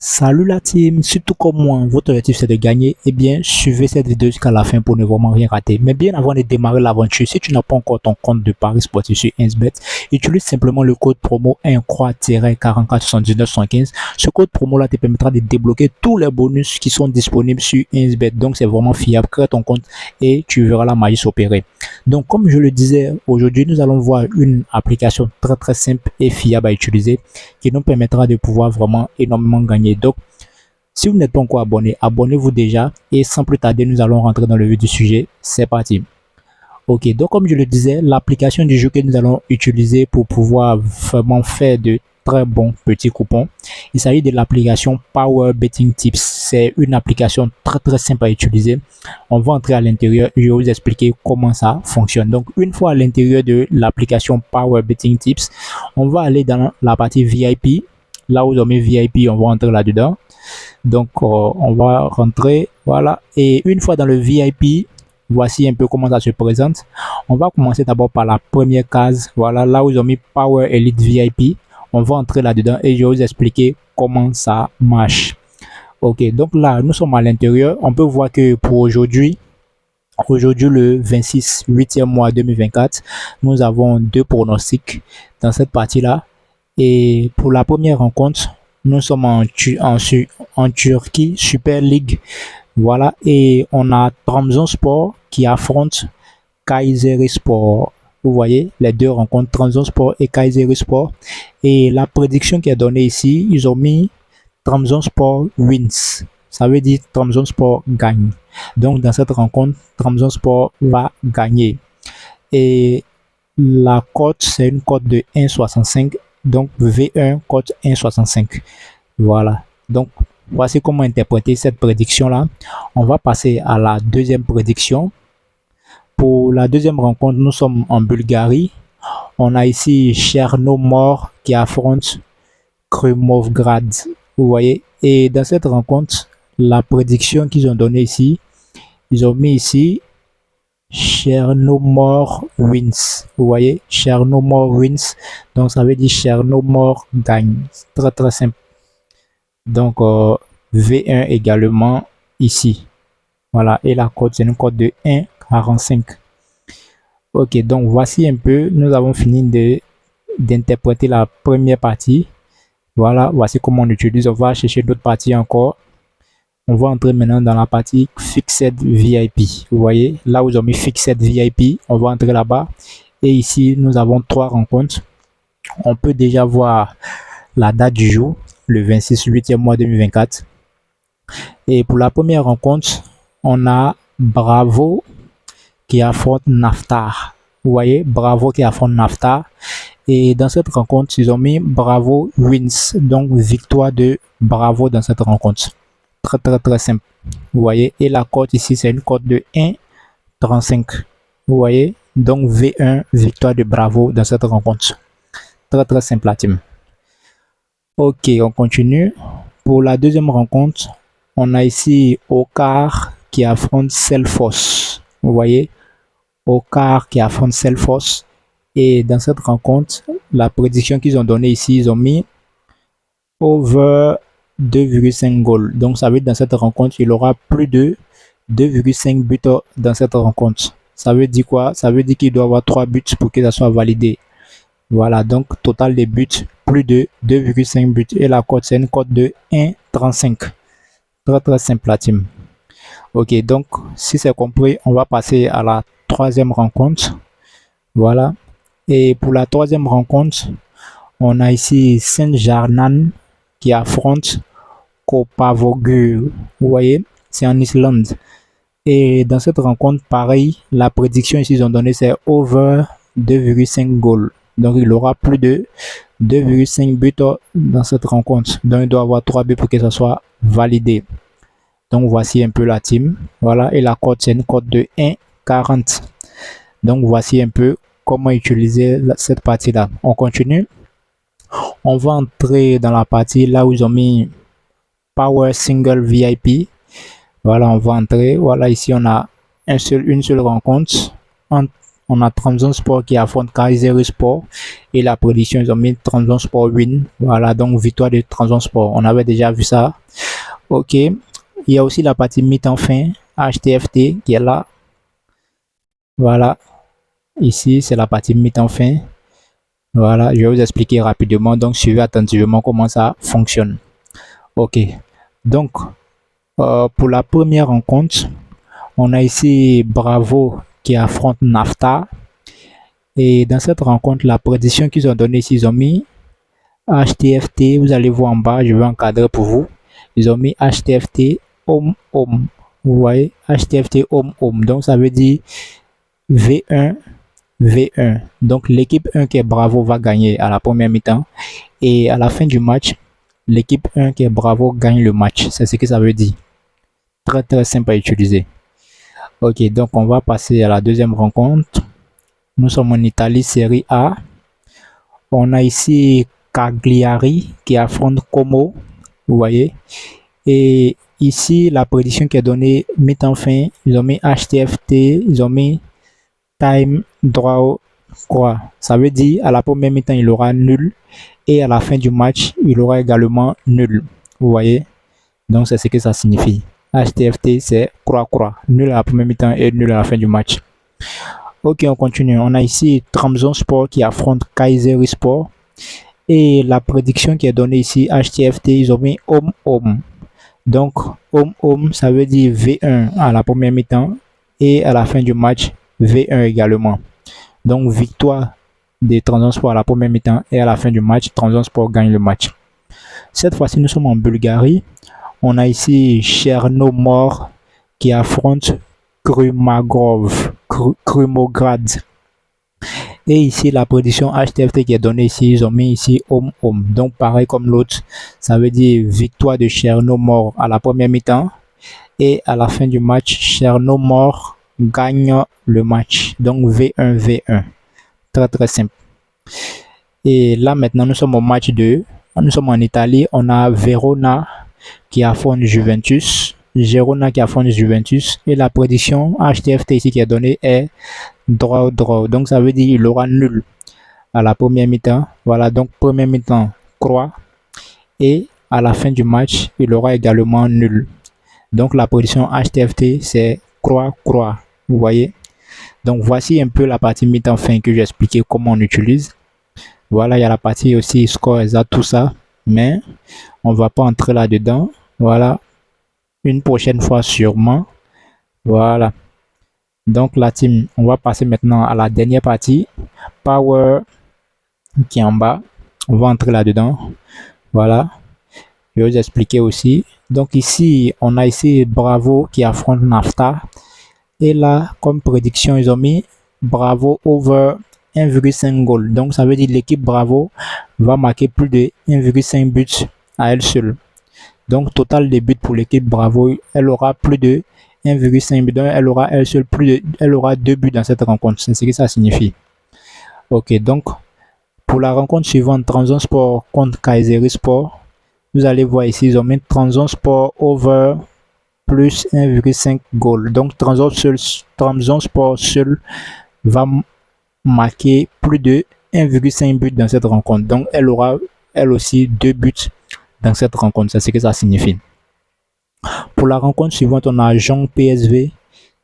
Salut la team, surtout comme moi, votre objectif c'est de gagner, eh bien suivez cette vidéo jusqu'à la fin pour ne vraiment rien rater. Mais bien avant de démarrer l'aventure, si tu n'as pas encore ton compte de paris sportif sur 1xBet, utilise simplement le code promo incroix-447975. Ce code promo là te permettra de débloquer tous les bonus qui sont disponibles sur 1xBet. Donc c'est vraiment fiable, crée ton compte et tu verras la magie s'opérer. Donc comme je le disais, aujourd'hui nous allons voir une application très simple et fiable à utiliser qui nous permettra de pouvoir vraiment énormément gagner. Donc, si vous n'êtes pas encore abonné, abonnez-vous déjà et sans plus tarder, nous allons rentrer dans le vif du sujet. C'est parti. Ok, donc comme je le disais, l'application du jeu que nous allons utiliser pour pouvoir vraiment faire de très bons petits coupons, il s'agit de l'application Power Betting Tips. C'est une application très simple à utiliser. On va entrer à l'intérieur et je vais vous expliquer comment ça fonctionne. Donc, une fois à l'intérieur de l'application Power Betting Tips, on va aller dans la partie VIP. Là où on met VIP, on va entrer là-dedans. Donc, on va rentrer, voilà. Et une fois dans le VIP, voici un peu comment ça se présente. On va commencer d'abord par la première case, voilà, là où ils ont mis Power Elite VIP. On va entrer là-dedans et je vais vous expliquer comment ça marche. Ok, donc là, nous sommes à l'intérieur. On peut voir que pour aujourd'hui, le 26 8e mois 2024, nous avons deux pronostics dans cette partie-là. Et pour la première rencontre, nous sommes en Turquie, Super League. Voilà, et on a Trabzonspor qui affronte Kayserispor. Vous voyez, les deux rencontres, Trabzonspor et Kayserispor. Et la prédiction qui est donnée ici, ils ont mis Trabzonspor wins. Ça veut dire Trabzonspor gagne. Donc, dans cette rencontre, Trabzonspor va gagner. Et la cote, c'est une cote de 1,65. Donc, V1, cote 1,65. Voilà. Donc, voici comment interpréter cette prédiction-là. On va passer à la deuxième prédiction. Pour la deuxième rencontre, nous sommes en Bulgarie. On a ici Chernomor qui affronte Krymovgrad. Vous voyez. Et dans cette rencontre, la prédiction qu'ils ont donnée ici, ils ont mis ici Chernomor wins. Vous voyez, Chernomor wins. Donc, ça veut dire Chernomor gagne. Très simple. Donc, V1 également ici. Voilà, et la cote, c'est une cote de 1,45. Ok, donc voici un peu, nous avons fini d'interpréter la première partie. Voilà, voici comment on utilise. On va chercher d'autres parties encore. On va entrer maintenant dans la partie Fixed VIP. Vous voyez, là où ils ont mis Fixed VIP, on va entrer là-bas. Et ici, nous avons trois rencontres. On peut déjà voir la date du jour, le 26 8e mois 2024. Et pour la première rencontre, on a Bravo qui affronte Naftar. Vous voyez, Bravo qui affronte Naftar. Et dans cette rencontre, ils ont mis Bravo wins. Donc, victoire de Bravo dans cette rencontre. Très simple. Vous voyez, et la cote ici, c'est une cote de 1,35. Vous voyez, donc V1, victoire de Bravo dans cette rencontre. Très simple la team. Ok, on continue. Pour la deuxième rencontre, on a ici Okar qui affronte Selfoss. Vous voyez, Okar qui affronte Selfoss. Et dans cette rencontre, la prédiction qu'ils ont donnée ici, ils ont mis over 2,5 goals. Donc, ça veut dire dans cette rencontre, il aura plus de 2,5 buts dans cette rencontre. Ça veut dire quoi? Ça veut dire qu'il doit avoir 3 buts pour que ça soit validé. Voilà, donc total des buts, plus de 2,5 buts. Et la cote, c'est une cote de 1,35. Très simple la team. Ok, donc si c'est compris, on va passer à la troisième rencontre. Voilà. Et pour la troisième rencontre, on a ici Saint-Jarnan qui affronte Kopavogur. Vous voyez, c'est en Islande. Et dans cette rencontre, pareil, la prédiction ici, ils ont donné, c'est over 2,5 goals. Donc, il aura plus de 2,5 buts dans cette rencontre. Donc, il doit avoir 3 buts pour que ça soit validé. Donc, voici un peu la team. Voilà, et la cote, c'est une cote de 1,40. Donc, voici un peu comment utiliser cette partie-là. On continue. On va entrer dans la partie là où ils ont mis Power Single VIP. Voilà, on va entrer. Voilà, ici, on a une seule rencontre on a Trabzonspor qui affronte Kayserispor et la prédiction, ils ont mis Trabzonspor win. Voilà, donc victoire de Trabzonspor. On avait déjà vu ça. Ok. Il y a aussi la partie mi-temps fin, HTFT qui est là. Voilà. Ici, c'est la partie mi-temps fin. Voilà, je vais vous expliquer rapidement. Donc, suivez attentivement comment ça fonctionne. Ok. Donc, pour la première rencontre, on a ici Bravo qui affronte Nafta. Et dans cette rencontre, la prédiction qu'ils ont donnée ici, ils ont mis HTFT. Vous allez voir en bas, je vais encadrer pour vous. Ils ont mis HTFT Home Home. Vous voyez, HTFT Home Home. Donc, ça veut dire V1 V1. Donc, l'équipe 1 qui est Bravo va gagner à la première mi-temps. Et à la fin du match, l'équipe 1 qui est Bravo gagne le match. C'est ce que ça veut dire. Très, très simple à utiliser. Ok, donc on va passer à la deuxième rencontre. Nous sommes en Italie, Série A. On a ici Cagliari qui affronte Como. Vous voyez. Et ici, la prédiction qui est donnée mi-temps fin, ils ont mis HTFT, ils ont mis time draw quoi. Ça veut dire à la première mi-temps, il aura nul et à la fin du match, il aura également nul. Vous voyez? Donc, c'est ce que ça signifie. HTFT, c'est croix. Nul à la première mi-temps et nul à la fin du match. Ok, on continue. On a ici Trabzonspor qui affronte Kayserispor. Et la prédiction qui est donnée ici, HTFT, ils ont mis home. Donc, home, ça veut dire V1 à la première mi-temps et à la fin du match, V1 également. Donc, victoire des Trabzonspor à la première mi-temps et à la fin du match, Trabzonspor gagne le match. Cette fois-ci, nous sommes en Bulgarie. On a ici Chernomor qui affronte Krumograd. Et ici, la prédiction HTFT qui est donnée ici, ils ont mis ici home. Donc, pareil comme l'autre, ça veut dire victoire de Chernomor à la première mi-temps. Et à la fin du match, Chernomor gagne le match. Donc, V1. Très, très simple. Et là, maintenant, nous sommes au match 2. Nous sommes en Italie. On a Verona qui affronte Juventus. Girona qui affronte Juventus. Et la prédiction HTFT ici qui est donnée est draw. Donc, ça veut dire qu'il aura nul à la première mi-temps. Voilà, donc première mi-temps, croix. Et à la fin du match, il aura également nul. Donc, la position HTFT, c'est croix. Vous voyez? Donc, voici un peu la partie mi-temps fin que j'ai expliqué comment on utilise. Voilà, il y a la partie aussi score exact, tout ça. Mais on ne va pas entrer là-dedans. Voilà. Une prochaine fois sûrement. Voilà. Donc, la team, on va passer maintenant à la dernière partie. Power qui est en bas. On va entrer là-dedans. Voilà. Je vais vous expliquer aussi. Donc ici, on a ici Bravo qui affronte Nafta. Et là, comme prédiction, ils ont mis Bravo over 1,5 goal. Donc ça veut dire l'équipe Bravo va marquer plus de 1,5 buts à elle seule. Donc total des buts pour l'équipe Bravo, elle aura plus de 1,5 buts. Donc elle aura elle seule elle aura 2 buts dans cette rencontre. C'est ce que ça signifie. Ok, donc pour la rencontre suivante, Trabzonspor contre Kayserispor. Vous allez voir ici, ils ont mis Trabzonspor over plus 1,5 goal. Donc, Trabzonspor seul va marquer plus de 1,5 but dans cette rencontre. Donc, elle aura, elle aussi, 2 buts dans cette rencontre. C'est ce que ça signifie. Pour la rencontre suivante, on a Jong PSV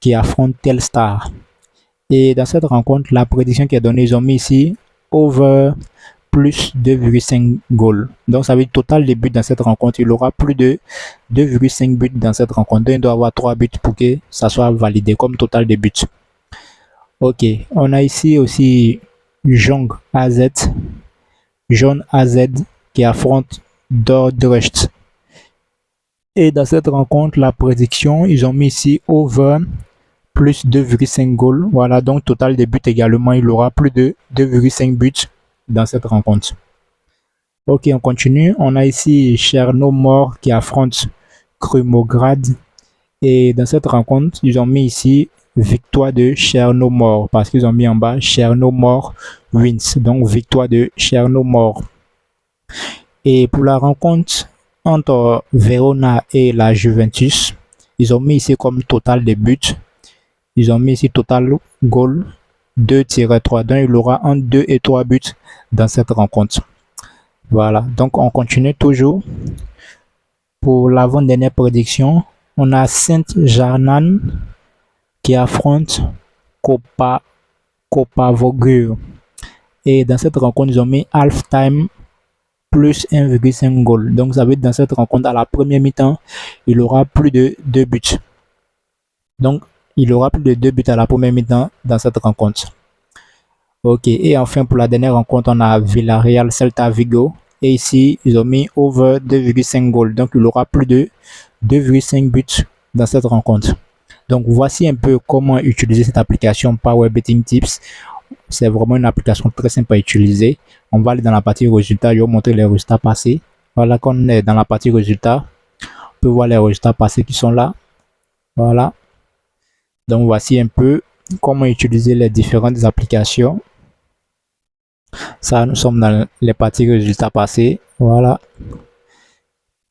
qui affronte Telstar. Et dans cette rencontre, la prédiction qui est donnée, ils ont mis ici over plus 2,5 goals. Donc, ça veut dire total des buts dans cette rencontre. Il aura plus de 2,5 buts dans cette rencontre. Donc, il doit avoir 3 buts pour que ça soit validé comme total des buts. Ok, on a ici aussi Jong AZ qui affronte Dordrecht. Et dans cette rencontre, la prédiction, ils ont mis ici over plus 2,5 goals. Voilà, donc total des buts également, il aura plus de 2,5 buts dans cette rencontre. Ok, on continue. On a ici Chernomor qui affronte Krumograd. Et dans cette rencontre, ils ont mis ici victoire de Chernomor parce qu'ils ont mis en bas Chernomor wins. Donc victoire de Chernomor. Et pour la rencontre entre Verona et la Juventus, ils ont mis ici comme total des buts. Ils ont mis ici total goal 2-3. Donc, il aura entre 2 et 3 buts dans cette rencontre. Voilà. Donc, on continue toujours. Pour l'avant-dernière prédiction, on a Saint-Jarnan qui affronte Copavogur. Et dans cette rencontre, ils ont mis half-time plus 1,5 goal. Donc, ça veut dire dans cette rencontre, à la première mi-temps, il aura plus de 2 buts. Donc, il aura plus de 2 buts à la première mi-temps dans cette rencontre. Ok, et enfin, pour la dernière rencontre, on a Villarreal Celta Vigo. Et ici, ils ont mis over 2,5 goals. Donc, il aura plus de 2,5 buts dans cette rencontre. Donc, voici un peu comment utiliser cette application Power Betting Tips. C'est vraiment une application très simple à utiliser. On va aller dans la partie résultats. Je vais vous montrer les résultats passés. Voilà, quand on est dans la partie résultats, on peut voir les résultats passés qui sont là. Voilà. Donc, voici un peu comment utiliser les différentes applications. Ça, nous sommes dans les parties résultats passés. Voilà.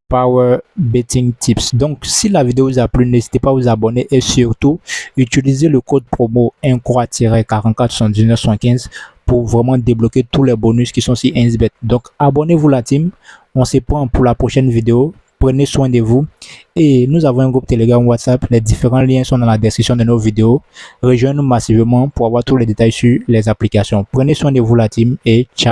Power Betting Tips. Donc, si la vidéo vous a plu, n'hésitez pas à vous abonner et surtout, utilisez le code promo INCROIX-447975 pour vraiment débloquer tous les bonus qui sont sur 1xBet. Donc, abonnez-vous la team. On se prend pour la prochaine vidéo. Prenez soin de vous. Et nous avons un groupe Telegram, WhatsApp. Les différents liens sont dans la description de nos vidéos. Rejoignez-nous massivement pour avoir tous les détails sur les applications. Prenez soin de vous la team et ciao.